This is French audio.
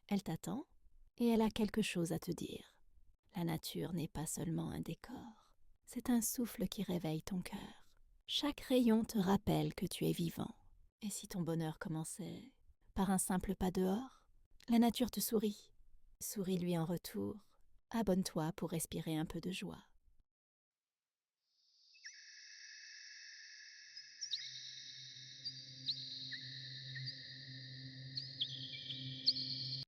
Elle t'attend et elle a quelque chose à te dire. La nature n'est pas seulement un décor, c'est un souffle qui réveille ton cœur. Chaque rayon te rappelle que tu es vivant. Et si ton bonheur commençait par un simple pas dehors? La nature te sourit. Souris-lui en retour. Abonne-toi pour respirer un peu de joie.